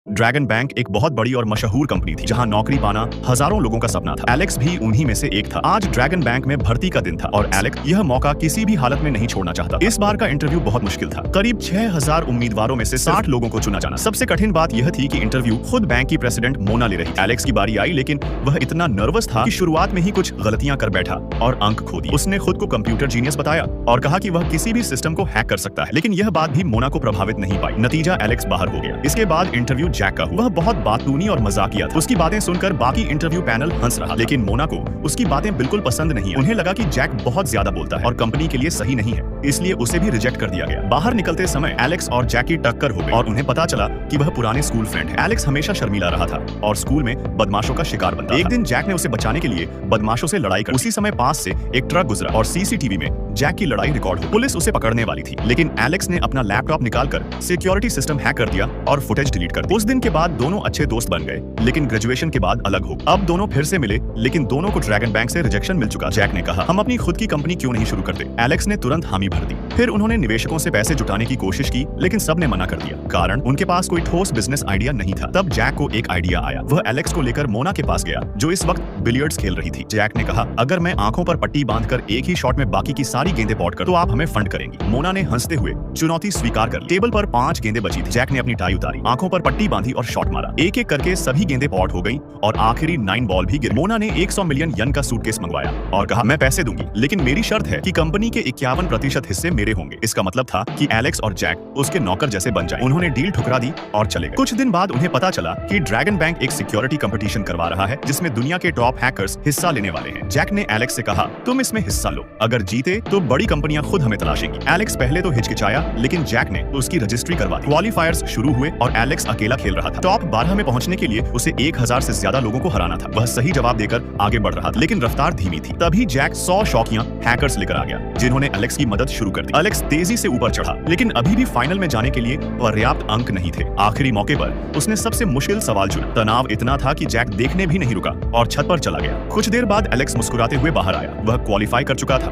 Dragon bank एक बहुत बड़ी और मशहूर कंपनी थी जहां नौकरी पाना हजारों लोगों का सपना था। एलेक्स भी उन्हीं में से एक था। आज ड्रैगन बैंक में भर्ती का दिन था और एलेक्स यह मौका किसी भी हालत में नहीं छोड़ना चाहता। इस बार का इंटरव्यू बहुत मुश्किल था। करीब 6000 उम्मीदवारों में से 60 लोगों को चुना जाना। सबसे कठिन बात यह थी कि इंटरव्यू खुद बैंक की प्रेसिडेंट मोना ले रही। एलेक्स की बारी आई, लेकिन वह इतना नर्वस था कि शुरुआत में ही कुछ गलतियां कर बैठा और अंक खो दिए। उसने खुद को कंप्यूटर जीनियस बताया और कहा कि वह किसी भी सिस्टम को हैक कर सकता है, लेकिन यह बात भी मोना को प्रभावित नहीं पाई। नतीजा, एलेक्स बाहर हो गया। इसके बाद इंटरव्यू जैक का हुआ। वह बहुत बातूनी और मजाकिया था। उसकी बातें सुनकर बाकी इंटरव्यू पैनल हंस रहा, लेकिन मोना को उसकी बातें बिल्कुल पसंद नहीं। उन्हें लगा कि जैक बहुत ज्यादा बोलता है और कंपनी के लिए सही नहीं है, इसलिए उसे भी रिजेक्ट कर दिया गया। बाहर निकलते समय एलेक्स और जैक की टक्कर हो गई और उन्हें पता चला कि वह पुराने स्कूल फ्रेंड है। एलेक्स हमेशा शर्मीला रहा था और स्कूल में बदमाशों का शिकार बनता था। एक दिन जैक ने उसे बचाने के लिए बदमाशों से लड़ाई कर। उसी समय पास से एक ट्रक गुजरा और सीसीटीवी में जैक की लड़ाई रिकॉर्ड हुई। पुलिस उसे पकड़ने वाली थी, लेकिन एलेक्स ने अपना लैपटॉप निकालकर सिक्योरिटी सिस्टम हैक कर दिया और फुटेज डिलीट कर दी। उस दिन के बाद दोनों अच्छे दोस्त बन गए, लेकिन ग्रेजुएशन के बाद अलग हो। अब दोनों फिर से मिले, लेकिन दोनों को ड्रैगन बैंक से रिजेक्शन मिल चुका। जैक ने कहा, हम अपनी खुद की कंपनी क्यों नहीं शुरू करते? एलेक्स ने तुरंत हामी भर दी। फिर उन्होंने निवेशकों से पैसे जुटाने की कोशिश की, लेकिन सबने मना कर दिया, कारण उनके पास कोई ठोस बिजनेस आइडिया नहीं था। तब जैक को एक आइडिया आया। वह एलेक्स को लेकर मोना के पास गया, जो इस वक्त बिलियर्ड्स खेल रही थी। जैक ने कहा, अगर मैं आंखों पर पट्टी बांधकर एक ही शॉट में बाकी की सारी गेंदें पॉट कर, तो आप हमें फंड करेंगी। मोना ने हंसते हुए चुनौती स्वीकार कर ली। टेबल पर 5 गेंदें बची थी। जैक ने अपनी टाई उतारी, आंखों पर पट्टी बांधी और शॉट मारा। एक एक करके सभी गेंदें पॉट हो गई और आखिरी 9 बॉल भी गिरे। मोना ने 100 मिलियन यन का सूटकेस मंगवाया और कहा, मैं पैसे दूंगी, लेकिन मेरी शर्त है कि कंपनी के 51% हिस्से मेरे होंगे। इसका मतलब था कि एलेक्स और जैक उसके नौकर जैसे बन जाए। उन्होंने डील ठुकरा दी और चले गए। कुछ दिन बाद उन्हें पता चला कि ड्रैगन बैंक एक सिक्योरिटी कंपटीशन करवा रहा है, जिसमें दुनिया के टॉप हैकर्स हिस्सा लेने वाले हैं। जैक ने एलेक्स से कहा, तुम इसमें हिस्सा लो, अगर जीते तो बड़ी कंपनियां खुद हमें तलाशेंगी। एलेक्स पहले तो हिचकिचाया, लेकिन जैक ने उसकी रजिस्ट्री करवा दी। क्वालीफायर्स शुरू हुए और एलेक्स अकेला खेल रहा था। टॉप 12 में पहुंचने के लिए उसे 1000 से ज्यादा लोगों को हराना था। वह सही जवाब देकर आगे बढ़ रहा था, लेकिन रफ्तार धीमी थी। तभी जैक 100 शौकिया हैकर्स लेकर आ गया, जिन्होंने एलेक्स की मदद शुरू कर दी। एलेक्स तेजी से ऊपर चढ़ा, लेकिन अभी भी फाइनल में जाने के लिए पर्याप्त अंक नहीं थे। आखिरी मौके पर उसने सबसे मुश्किल सवाल चुना। तनाव इतना था कि जैक देखने भी नहीं रुका और छत पर चला गया। कुछ देर बाद एलेक्स मुस्कुराते हुए बाहर आया। वह क्वालीफाई कर चुका था।